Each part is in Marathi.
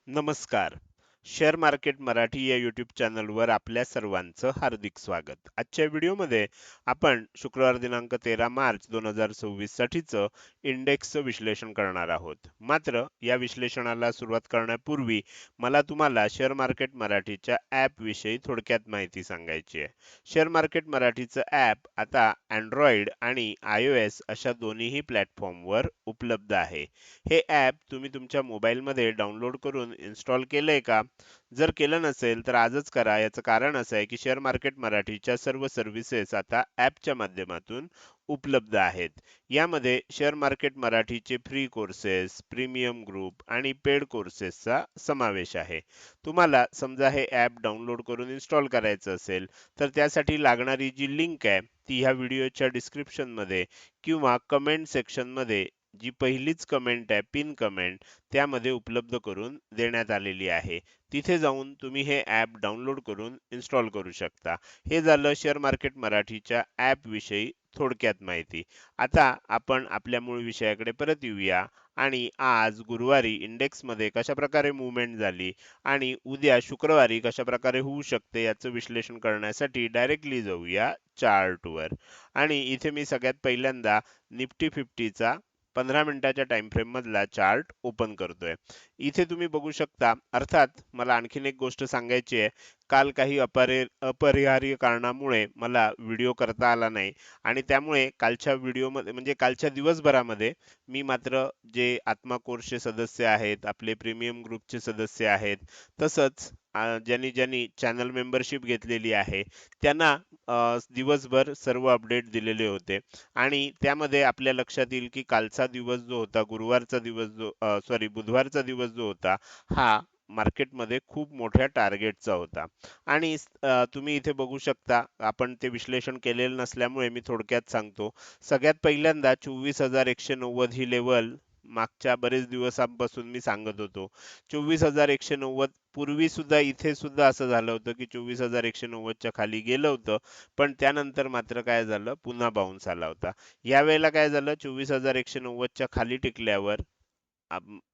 नमस्कार. शेअर मार्केट मराठी या यूट्यूब चॅनलवर आपल्या सर्वांचं हार्दिक स्वागत. आजच्या व्हिडिओमध्ये आपण शुक्रवार दिनांक 13 मार्च 2026 साठीचं इंडेक्सचं विश्लेषण करणार आहोत. मात्र या विश्लेषणाला सुरुवात करण्यापूर्वी मला तुम्हाला शेअर मार्केट मराठीच्या ॲप विषयी थोडक्यात माहिती सांगायची आहे. शेअर मार्केट मराठीचं ॲप आता Android आणि iOS अशा दोन्हीही प्लॅटफॉर्मवर उपलब्ध आहे. हे ॲप तुम्ही तुमच्या मोबाईलमध्ये डाउनलोड करून इन्स्टॉल केलंय का? जर केलं नसेल तर आजच करा. याचं कारण असं आहे की शेअर मार्केट मराठीच्या सर्व सर्व्हिसेस आता ॲपच्या माध्यमातून उपलब्ध आहेत. यामध्ये शेअर मार्केट मराठीचे फ्री कोर्सेस, प्रीमियम ग्रुप आणि पेड कोर्सेसचा समावेश आहे. तुम्हाला समजा हे ॲप डाउनलोड करून इन्स्टॉल करायचं असेल तर त्यासाठी लागणारी जी लिंक आहे ती ह्या व्हिडिओच्या डिस्क्रिप्शनमध्ये किंवा कमेंट सेक्शनमध्ये जी पहिलीच कमेंट आहे पिन कमेंट त्यामध्ये उपलब्ध करून देण्यात आलेली आहे. तिथे जाऊन तुम्ही हे ॲप डाउनलोड करून इन्स्टॉल करू शकता. हे झालं शेअर मार्केट मराठीच्या ॲप विषयी थोडक्यात माहिती. आता आपण आपल्या मूळ विषयाकडे परत येऊया आणि आज गुरुवारी इंडेक्समध्ये कशाप्रकारे मूव्हमेंट झाली आणि उद्या शुक्रवारी कशाप्रकारे होऊ शकते याचं विश्लेषण करण्यासाठी डायरेक्टली जाऊया चार्टवर. आणि इथे मी सगळ्यात पहिल्यांदा निफ्टी 50चा 15 मिनिटाच्या टाइम फ्रेम मधला चार्ट ओपन करतोय. इथे तुम्ही बघू शकता. अर्थात मला आणखीन एक गोष्ट सांगायची आहे. काल काही अपरिहार्य कारणामुळे मला व्हिडिओ करता आला नाही आणि त्यामुळे कालच्या व्हिडिओमध्ये म्हणजे कालच्या दिवसभरामध्ये मी मात्र जे आत्मा कोर्सचे सदस्य आहेत, आपले प्रीमियम ग्रुपचे सदस्य आहेत, तसंच ज्यांनी ज्यांनी चॅनल मेंबरशिप घेतलेली आहे त्यांना दिवसभर सर्व अपडेट दिलेले होते. आणि त्यामध्ये आपल्या लक्षात येईल की कालचा दिवस जो होता गुरुवारचा दिवस जो बुधवारचा दिवस जो होता हा मार्केटमध्ये खूप मोठ्या टार्गेटचा होता. आणि तुम्ही इथे बघू शकता. आपण ते विश्लेषण केलेलं नसल्यामुळे मी थोडक्यात सांगतो. सगळ्यात पहिल्यांदा 24,190 ही लेवल मागच्या बरेच दिवसांपासून मी सांगत होतो. 24,190 पूर्वी सुद्धा इथे सुद्धा असं झालं होतं की 24,190च्या खाली गेलं होतं. पण त्यानंतर मात्र काय झालं पुन्हा बाउन्स आला होता. यावेळेला काय झालं 24,190च्या खाली टिकल्यावर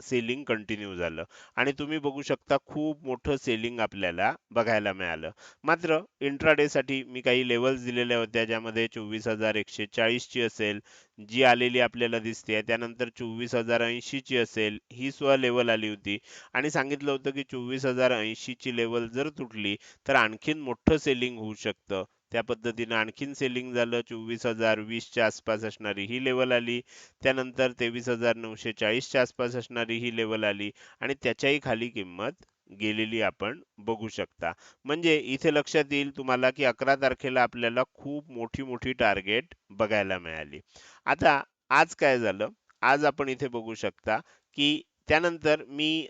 सेलिंग कंटिन्यू झालं आणि तुम्ही बघू शकता खूप मोठं सेलिंग आपल्याला बघायला मिळालं. मात्र इंट्राडे साठी मी काही लेवल्स दिलेल्या होत्या ज्यामध्ये 24,140 ची असेल जी आलेली आपल्याला दिसते. त्यानंतर 24,080 ची असेल ही सुद्धा लेवल आली होती आणि सांगितलं होतं की 24,080 ची लेवल जर तुटली तर आणखीन मोठं सेलिंग होऊ शकतं. त्या पद्धतीनं आणखीन सेलिंग झालं. 24,020 च्या आसपास असणारी ही लेवल आली. त्यानंतर 23,940 च्या आसपास असणारी ही लेवल आली आणि त्याच्याही खाली किंमत गेलेली आपण बघू शकता. म्हणजे इथे लक्षात येईल तुम्हाला की 11 तारखेला आपल्याला खूप मोठी मोठी टार्गेट बघायला मिळाली. आता आज काय झालं? आज आपण इथे बघू शकता की त्यानंतर मी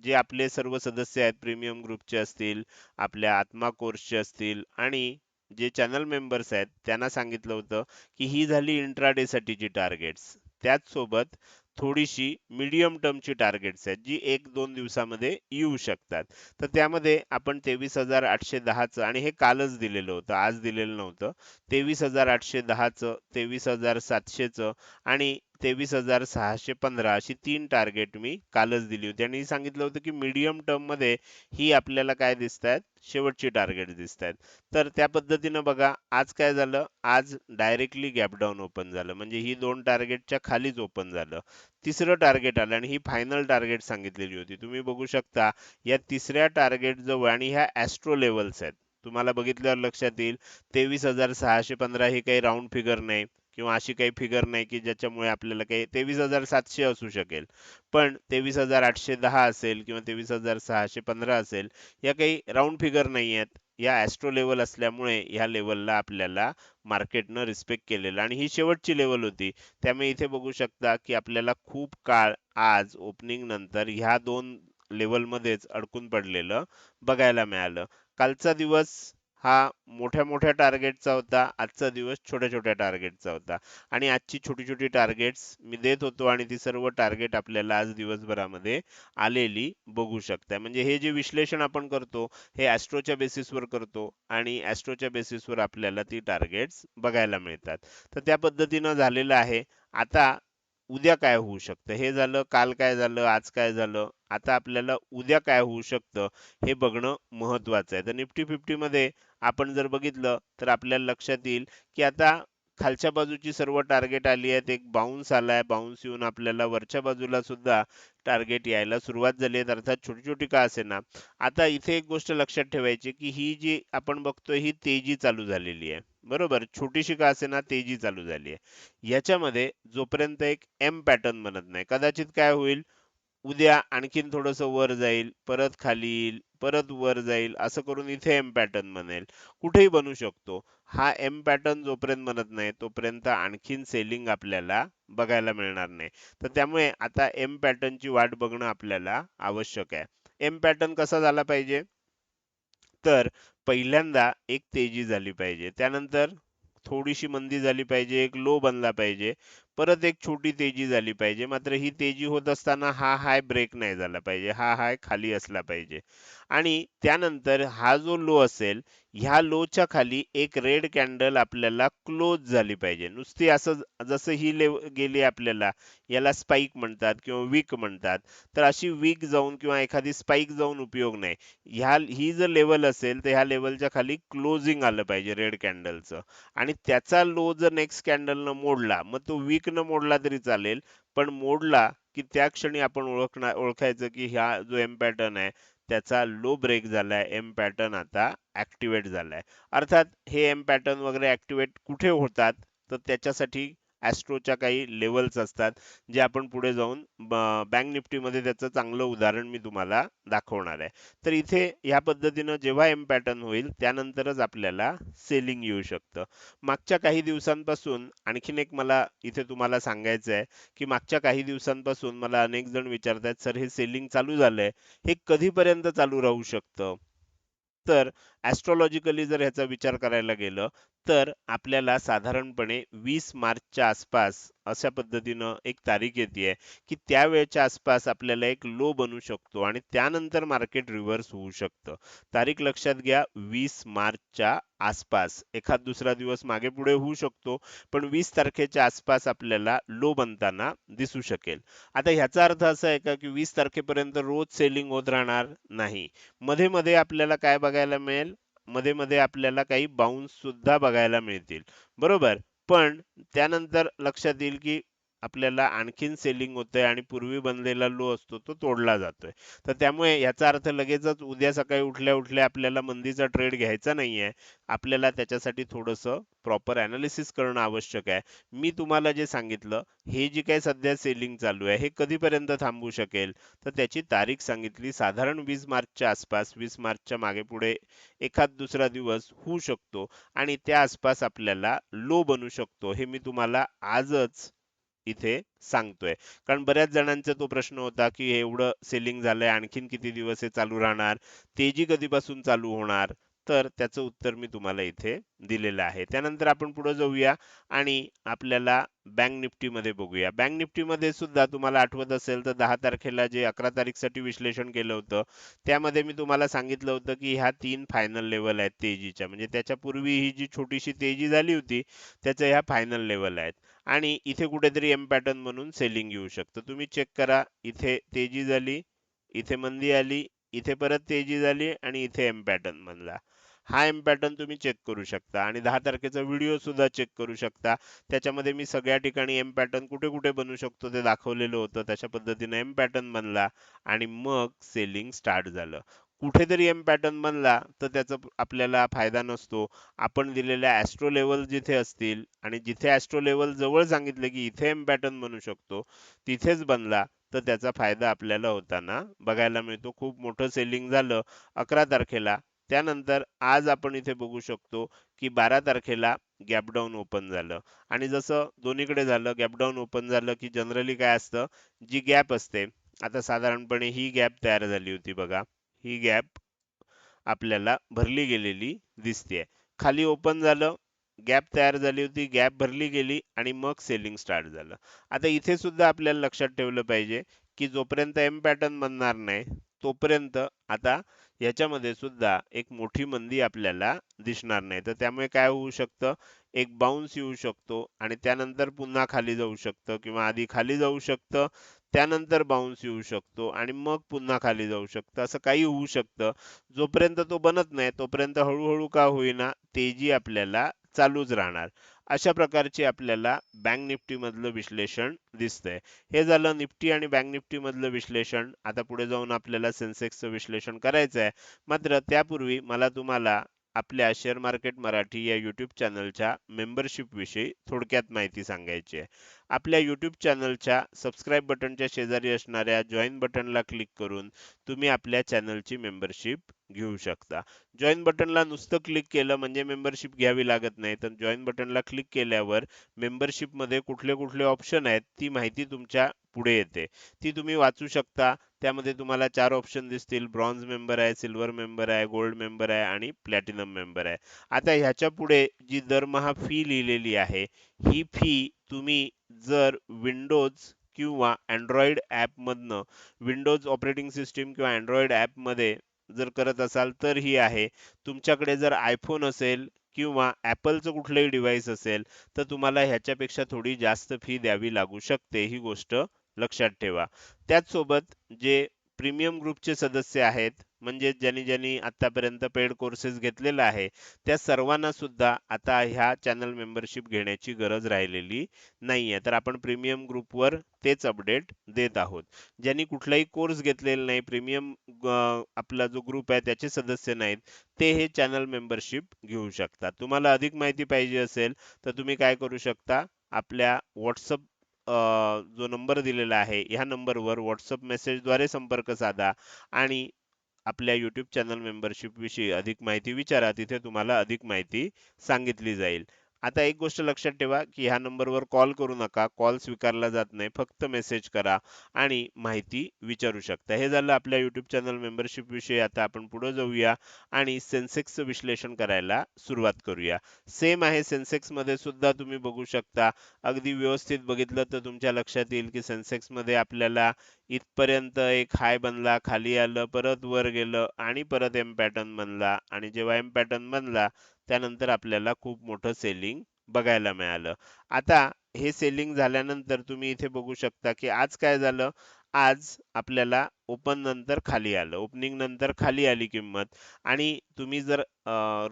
जे आपले सर्व सदस्य आहेत प्रीमियम ग्रुपचे असतील, आपल्या आत्मा कोर्सचे असतील आणि जे चॅनल मेंबर्स आहेत त्यांना सांगितलं होतं की ही झाली इंट्राडे साठीची टार्गेट्स. त्याचसोबत थोडीशी मीडियम टर्मची टार्गेट्स आहेत जी 1-2 दिवसामध्ये येऊ शकतात. तर त्यामध्ये आपण 23,810चं आणि हे कालच दिलेलं होतं, आज दिलेलं नव्हतं. 23,810चं, 23,700चं आणि 23,615 अशी 3 टार्गेट मी कालच दिली होती आणि सांगितलं होतं की मीडियम टर्ममध्ये ही आपल्याला काय दिसतायत शेवटची टार्गेट दिसतायत. तर त्या पद्धतीनं बघा आज काय झालं. आज डायरेक्टली गॅप डाऊन ओपन झालं म्हणजे ही 2 टार्गेटच्या खालीच ओपन झालं. तिसरं टार्गेट आलं आणि ही फायनल टार्गेट सांगितलेली होती. तुम्ही बघू शकता या तिसऱ्या टार्गेट जवळ आणि ह्या ॲस्ट्रो लेवल्स आहेत. तुम्हाला बघितल्यावर लक्षात येईल 23,615 ही काही राउंड फिगर नाही किंवा अशी काही फिगर नाही की ज्याच्यामुळे आपल्याला काही 23,700 असू शकेल. पण 23,810 असेल किंवा 23,615 असेल या काही राउंड फिगर नाही आहेत. या ॲस्ट्रो लेवल असल्यामुळे ह्या लेवलला आपल्याला मार्केटनं रिस्पेक्ट केलेलं आणि ही शेवटची लेवल होती. त्यामुळे इथे बघू शकता की आपल्याला खूप काळ आज ओपनिंग नंतर ह्या 2 लेवलमध्येच अडकून पडलेलं बघायला मिळालं. कालचा दिवस हा मोठ्या मोठ्या टार्गेटचा होता. आजचा दिवस छोट्या छोट्या टार्गेटचा होता आणि आजची छोटी छोटी टार्गेट्स मी देत होतो आणि ती सर्व टार्गेट आपल्याला आज दिवसभरामध्ये आलेली बघू शकता. म्हणजे हे जे विश्लेषण आपण करतो हे ॲस्ट्रोच्या बेसिसवर करतो आणि ॲस्ट्रोच्या बेसिसवर आपल्याला ती टार्गेट्स बघायला मिळतात. तर त्या पद्धतीनं झालेलं आहे. आता उद्या काय होऊ शकतं हे झालं. काल काय झालं, आज काय झालं आता आपल्याला उद्या काय होऊ शकतं हे बघणं महत्वाचं आहे. तर निफ्टी 50 मध्ये आपण जर बघितलं तर आपल्याला लक्षात येईल की आता खालच्या बाजूची सर्व टार्गेट आली आहेत. एक बाउन्स आलाय, बाउन्स येऊन आपल्याला वरच्या बाजूला सुद्धा टार्गेट यायला सुरुवात झाली आहे, अर्थात छोटी छोटी का असेना. आता इथे एक गोष्ट लक्षात ठेवायची की ही जी आपण बघतोय ही तेजी चालू झालेली आहे, बरोबर. छोटीशी का असेना तेजी चालू झाली आहे. याच्यामध्ये जोपर्यंत एक एम पॅटर्न बनत नाही, कदाचित काय होईल, उद्या आणखीन थोडंसं वर जाईल, परत खाली येईल, परत वर जाईल, असं करून इथे एम पॅटर्न बनेल. कुठेही बनू शकतो. हा एम पॅटर्न जोपर्यंत बनत नाही तोपर्यंत आणखीन सेलिंग आपल्याला बघायला मिळणार नाही. तर त्यामुळे आता एम पॅटर्नची वाट बघणं आपल्याला आवश्यक आहे. एम पॅटर्न कसा झाला पाहिजे, तर पहिल्यांदा एक तेजी झाली पाहिजे, त्यानंतर थोडीशी मंदी झाली पाहिजे, एक लो बनला पाहिजे, परत एक छोटी तेजी झाली पाहिजे. मात्र ही तेजी होत असताना हा हाय ब्रेक नाही झाला पाहिजे, हा हाय खाली असला पाहिजे. आणि त्यानंतर हा जो लो असेल, ह्या लोच्या खाली एक रेड कॅन्डल आपल्याला क्लोज झाली पाहिजे. नुसती असं जसं ही गेली आपल्याला, याला स्पाइक म्हणतात किंवा वीक म्हणतात. तर अशी वीक जाऊन किंवा एखादी स्पाइक जाऊन उपयोग नाही. ही जर लेवल असेल तर ह्या लेवलच्या खाली क्लोजिंग आलं पाहिजे रेड कॅन्डलचं. आणि त्याचा लो जर नेक्स्ट कॅन्डलनं मोडला, मग तो वीक न मोडला तरी चालेल, पण मोडला की त्या क्षणी आपण ओळखायचं की हा जो एम पॅटर्न आहे त्याचा लो ब्रेक झालाय, एम पॅटर्न आता ऍक्टिव्हेट झालाय. अर्थात हे एम पॅटर्न वगैरे ऍक्टिव्हेट कुठे होतात, तर त्याच्यासाठी ॲस्ट्रोच्या काही लेवल्स असतात, जे आपण पुढे जाऊन बँक निफ्टीमध्ये त्याचं चांगलं उदाहरण मी तुम्हाला दाखवणार आहे. तर इथे ह्या पद्धतीनं जेव्हा एम पॅटर्न होईल त्यानंतरच आपल्याला सेलिंग येऊ शकतं. मागच्या काही दिवसांपासून आणखीन एक मला इथे तुम्हाला सांगायचं आहे की मागच्या काही दिवसांपासून मला अनेक जण विचारतात, सर हे सेलिंग चालू झालंय, हे कधीपर्यंत चालू राहू शकतं. तर ॲस्ट्रॉलॉजिकली जर ह्याचा विचार करायला गेलं तर आपल्याला साधारणपणे 20 मार्चच्या आसपास अशा पद्धतीनं एक तारीख येते की त्यावेळेच्या आसपास आपल्याला एक लो बनू शकतो आणि त्यानंतर मार्केट रिव्हर्स होऊ शकतं. तारीख लक्षात घ्या, 20 मार्चच्या आसपास. एखाद दुसरा दिवस मागे पुढे होऊ शकतो, पण 20 तारखेच्या आसपास आपल्याला लो बनताना दिसू शकेल. आता ह्याचा अर्थ असा आहे का की 20 तारखेपर्यंत रोज सेलिंग होत राहणार? नाही. मध्ये मध्ये आपल्याला काय बघायला मिळेल, मध्ये मध्ये आपल्याला काही बाउन्स सुद्धा बघायला मिळतील, बरोबर. पण त्यानंतर लक्षात येईल की आपल्याला आणखीन सेलिंग होतंय आणि पूर्वी बनलेला लो असतो तो तोडला जातोय. तर त्यामुळे याचा अर्थ लगेचच उद्या सकाळी उठल्या उठल्या आपल्याला मंदीचा ट्रेड घ्यायचा नाहीये. आपल्याला त्याच्यासाठी थोडंसं प्रॉपर अनालिसिस करणं आवश्यक आहे. मी तुम्हाला जे सांगितलं, हे जी काही सध्या सेलिंग चालू आहे हे कधीपर्यंत थांबू शकेल, तर त्याची तारीख सांगितली साधारण 20 मार्चच्या आसपास. 20 मार्चच्या मागे पुढे एखाद दुसरा दिवस होऊ शकतो आणि त्या आसपास आपल्याला लो बनू शकतो, हे मी तुम्हाला आजच इथे सांगतोय. कारण बऱ्याच जणांचा तो प्रश्न होता की हे एवढं सेलिंग झालंय, आणखीन किती दिवस हे चालू राहणार, तेजी कधीपासून चालू होणार. तर त्याचं उत्तर मी तुम्हाला इथे दिलेलं आहे. त्यानंतर आपण पुढे जाऊया आणि आपल्याला बँक निफ्टीमध्ये बघूया. बँक निफ्टीमध्ये सुद्धा तुम्हाला आठवत असेल तर 10 तारखेला जे 11 तारीखसाठी विश्लेषण केलं होतं, त्यामध्ये मी तुम्हाला सांगितलं होतं की ह्या 3 फायनल लेवल आहेत तेजीच्या. म्हणजे त्याच्यापूर्वी ही जी छोटीशी तेजी झाली होती त्याच्या ह्या फायनल लेवल आहेत. आणि इथे कुठेतरी एम पॅटर्न म्हणून सेलिंग येऊ शकतं. तुम्ही चेक करा, इथे तेजी झाली, इथे मंदी आली, इथे परत तेजी झाली आणि इथे एम पॅटर्न बनला. हा एम पॅटर्न तुम्ही चेक करू शकता आणि 10 तारखेचा व्हिडिओ सुद्धा चेक करू शकता. त्याच्यामध्ये मी सगळ्या ठिकाणी एम पॅटर्न कुठे कुठे बनू शकतो ते दाखवलेलं होतं. तशा पद्धतीने एम पॅटर्न बनला आणि मग सेलिंग स्टार्ट झालं. कुठेतरी एम पॅटर्न बनला तर त्याचा आपल्याला फायदा नसतो. आपण दिलेल्या ॲस्ट्रो लेवल जिथे असतील आणि जिथे ॲस्ट्रो लेवल जवळ सांगितले की इथे एम पॅटर्न बनू शकतो, तिथेच बनला तर त्याचा फायदा आपल्याला होताना बघायला मिळतो. खूप मोठं सेलिंग झालं 11 तारखेला. त्यानंतर आज आपण इथे बघू शकतो की 12 तारखेला गॅप डाऊन ओपन झालं आणि जसं दोन्हीकडे झालं, गॅप डाऊन ओपन झालं की जनरली काय असतं, जी गॅप असते, आता साधारणपणे ही गॅप तयार झाली होती बघा, ही गॅप आपल्याला भरली गेलेली दिसते. खाली ओपन झालं, गॅप तयार झाली होती, गॅप भरली गेली आणि मग सेलिंग स्टार्ट झालं. आता इथे सुद्धा आपल्याला लक्षात ठेवलं पाहिजे की जोपर्यंत एम पॅटर्न बनणार नाही तोपर्यंत आता याच्यामध्ये सुद्धा एक मोठी मंदी आपल्याला दिसणार नाही. तर त्यामुळे काय होऊ शकतं, एक बाउन्स येऊ शकतो आणि त्यानंतर पुन्हा खाली जाऊ शकतं किंवा आधी खाली जाऊ शकतं, त्यानंतर बाउन्स येऊ शकतो आणि मग पुन्हा खाली जाऊ शकतं. असं काही होऊ शकतं. जोपर्यंत तो बनत नाही तोपर्यंत हळू का होईना तेजी आपल्याला चालूच राहणार. अशा प्रकारची आपल्याला बँक निफ्टी मधलं विश्लेषण दिसतंय. हे झालं निफ्टी आणि बँक निफ्टी मधलं विश्लेषण. आता पुढे जाऊन आपल्याला सेन्सेक्सचं विश्लेषण करायचं आहे. मात्र त्यापूर्वी मला तुम्हाला आपल्या शेअर मार्केट मराठी या यूट्यूब चॅनलच्या मेंबरशिप विषयी थोडक्यात माहिती सांगायची आहे. आपल्या यूट्यूब चॅनलच्या सबस्क्राईब बटनच्या शेजारी असणाऱ्या जॉईन बटनला क्लिक करून तुम्ही आपल्या चॅनलची मेंबरशिप घेऊ शकता. जॉईन बटनला नुसतं क्लिक केलं म्हणजे मेंबरशिप घ्यावी लागत नाही. तर जॉईन बटनला क्लिक केल्यावर मेंबरशिपमध्ये कुठले कुठले ऑप्शन आहेत ती माहिती तुमच्या पुढे येते. ती तुम्ही वाचू शकता. त्यामध्ये तुम्हाला 4 ऑप्शन दिसतील. ब्रॉन्झ मेंबर आहे, सिल्वर मेंबर आहे, गोल्ड मेंबर आहे आणि प्लॅटिनम मेंबर आहे. आता ह्याच्या पुढे जी दरमहा फी लिहिलेली आहे, ही फी तुम्ही जर विंडोज किंवा अँड्रॉइड ॲपमधनं विंडोज ऑपरेटिंग सिस्टीम किंवा अँड्रॉइड ॲपमध्ये जर करत असाल तर ही आहे. तुमच्याकडे जर आयफोन असेल किंवा ॲपलचं कुठलंही डिव्हाइस असेल तर तुम्हाला ह्याच्यापेक्षा थोडी जास्त फी द्यावी लागू शकते. ही गोष्ट लक्षात ठेवा. त्याचसोबत जे प्रीमियम ग्रुपचे सदस्य आहेत म्हणजे ज्यांनी ज्यांनी आतापर्यंत पेड कोर्सेस घेतलेला आहे त्या सर्वांना सुद्धा आता ह्या चॅनल मेंबरशिप घेण्याची गरज राहिलेली नाहीये. तर आपण प्रीमियम ग्रुपवर तेच अपडेट देत आहोत. ज्यांनी कुठलाही कोर्स घेतलेला नाही, प्रीमियम आपला जो ग्रुप आहे त्याचे सदस्य नाहीत, ते हे चॅनल मेंबरशिप घेऊ शकतात. तुम्हाला अधिक माहिती पाहिजे असेल तर तुम्ही काय करू शकता, आपल्या WhatsApp जो नंबर दिलेला आहे, ह्या नंबरवर WhatsApp मेसेजद्वारे संपर्क साधा आणि आपल्या YouTube चॅनल मेंबरशिप विषयी अधिक माहिती विचारा. तिथे तुम्हाला अधिक माहिती सांगितली जाईल. आता एक गोष्ट लक्षात ठेवा, की ह्या नंबरवर कॉल करू नका. कॉल स्वीकारला जात नाही. फक्त मेसेज करा आणि माहिती विचारू शकता. हे झालं आपल्या YouTube चॅनल मेंबरशिप विषयी. आता आपण पुढे जाऊया आणि सेन्सेक्सचं विश्लेषण करायला सुरुवात करूया. सेम आहे सेन्सेक्समध्ये सुद्धा तुम्ही बघू शकता. अगदी व्यवस्थित बघितलं तर तुमच्या लक्षात येईल, की सेन्सेक्समध्ये आपल्याला इथपर्यंत एक हाय बनला, खाली आलं, परत वर गेलं आणि परत एम पॅटर्न बनला आणि जेव्हा एम पॅटर्न बनला त्यानंतर आपल्याला खूप मोठं सेलिंग बघायला मिळालं. आता हे सेलिंग झाल्यानंतर तुम्ही इथे बघू शकता, की आज काय झालं? आज आपल्याला ओपन नंतर खाली आलं. ओपनिंग नंतर खाली आली किंमत आणि तुम्ही जर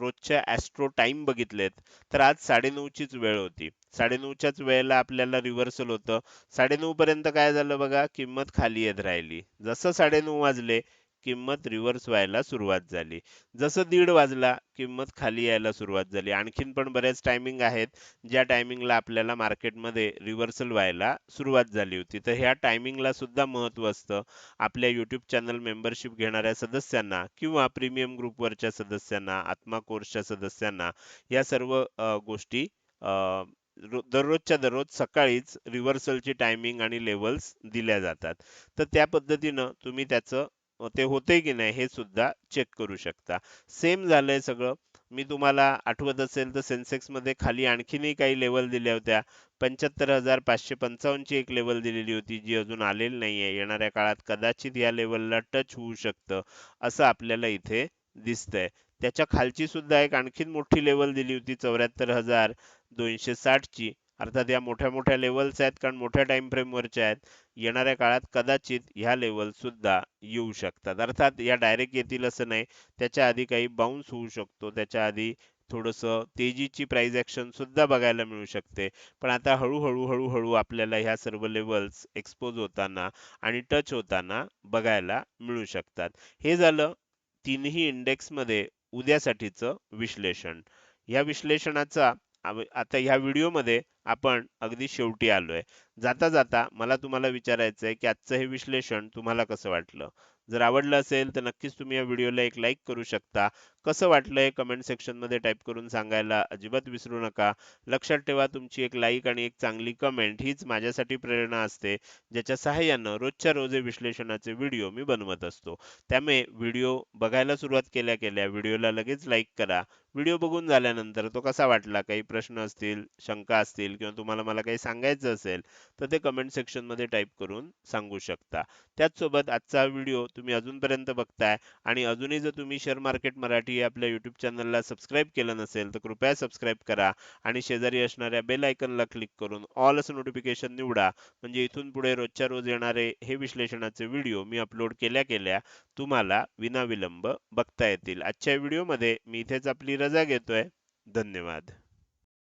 रोजच्या ॲस्ट्रो टाईम बघितलेत, तर आज 9:30 चीच वेळ होती. 9:30च्याच वेळेला आपल्याला रिव्हर्सल होतं. 9:30 पर्यंत काय झालं बघा, किंमत खाली येत राहिली. जसं 9:30 वाजले, किंमत रिव्हर्स व्हायला सुरुवात झाली. जसं 1:30 वाजला, किंमत खाली यायला सुरुवात झाली. आणखीन पण बऱ्याच टायमिंग आहेत, ज्या टायमिंगला आपल्याला मार्केटमध्ये रिव्हर्सल व्हायला सुरुवात झाली होती. तर ह्या टायमिंगला सुद्धा महत्त्व असतं. आपल्या YouTube चॅनल मेंबरशिप घेणाऱ्या सदस्यांना किंवा प्रीमियम ग्रुपवरच्या सदस्यांना, आत्मा कोर्सच्या सदस्यांना या सर्व गोष्टी दररोजच्या दररोज सकाळीच रिव्हर्सलची टायमिंग आणि लेव्हल्स दिल्या जातात. तर त्या पद्धतीनं तुम्ही त्याचं ते होतंय की नाही हे सुद्धा चेक करू शकता. सेम झालंय सगळं. मी तुम्हाला आठवत असेल तर सेन्सेक्समध्ये खाली आणखीनही काही लेव्हल दिल्या होत्या. 75,555 ची एक लेव्हल दिलेली होती, जी अजून आलेली नाहीये. येणाऱ्या काळात कदाचित या लेव्हलला टच होऊ शकतं, असं आपल्याला इथे दिसतंय. त्याच्या खालची सुद्धा एक आणखीन मोठी लेव्हल दिली होती 74,260 ची. अर्थात या मोठ्या-मोठ्या लेव्हल्स आहेत कारण मोठ्या टाईम फ्रेमवरच्या आहेत. येणाऱ्या काळात कदाचित ह्या लेव्हल सुद्धा येऊ शकतात. अर्थात या डायरेक्ट येतील असं नाही. त्याच्या आधी काही बाउन्स होऊ शकतो. त्याच्या आधी थोडंसं तेजीची प्राइस ॲक्शन सुद्धा बघायला मिळू शकते. पण आता हळू आपल्याला ह्या सर्व लेव्हल्स एक्सपोज होताना आणि टच होताना बघायला मिळू शकतात. हे झालं तिन्ही इंडेक्समध्ये उद्यासाठीचं विश्लेषण. या विश्लेषणाचा आता ह्या व्हिडिओमध्ये आपण अगदी शेवटी आलोय. जाता जाता मला तुम्हाला विचारायचं आहे, की आजचं हे विश्लेषण तुम्हाला कसं वाटलं? जर आवडलं असेल तर नक्कीच तुम्ही या व्हिडिओला एक लाईक करू शकता. कसं वाटलं हे कमेंट सेक्शनमध्ये टाईप करून सांगायला अजिबात विसरू नका. लक्षात ठेवा तुमची एक लाईक आणि एक चांगली कमेंट हीच माझ्यासाठी प्रेरणा असते, ज्याच्या सहाय्यानं रोजच्या रोज हे विश्लेषणाचे व्हिडिओ मी बनवत असतो. त्यामुळे व्हिडिओ बघायला सुरुवात केल्या केल्या व्हिडिओला लगेच लाईक करा. व्हिडिओ बघून झाल्यानंतर तो कसा वाटला, काही प्रश्न असतील, शंका असतील असेल किंवा तुम्हाला मला काही सांगायचं असेल, तर ते कमेंट सेक्शनमध्ये टाइप करून सांगू शकता. त्याचसोबत आजचा हा व्हिडिओ तुम्ही अजूनपर्यंत बघताय आणि अजूनही जर तुम्ही शेअर मार्केट मराठी या आपल्या YouTube चॅनलला सबस्क्राईब केलं नसेल, तर कृपया सबस्क्राईब करा आणि शेजारी असणाऱ्या बेल आयकॉनला क्लिक करून ऑल असं नोटिफिकेशन निवडा. म्हणजे इथून पुढे रोजच्या रोज येणारे हे विश्लेषणाचे व्हिडिओ मी अपलोड केल्या तुम्हाला विनाविलंब बघता येतील. आजच्या व्हिडिओमध्ये मी इथेच आपली रजा घेतोय. धन्यवाद.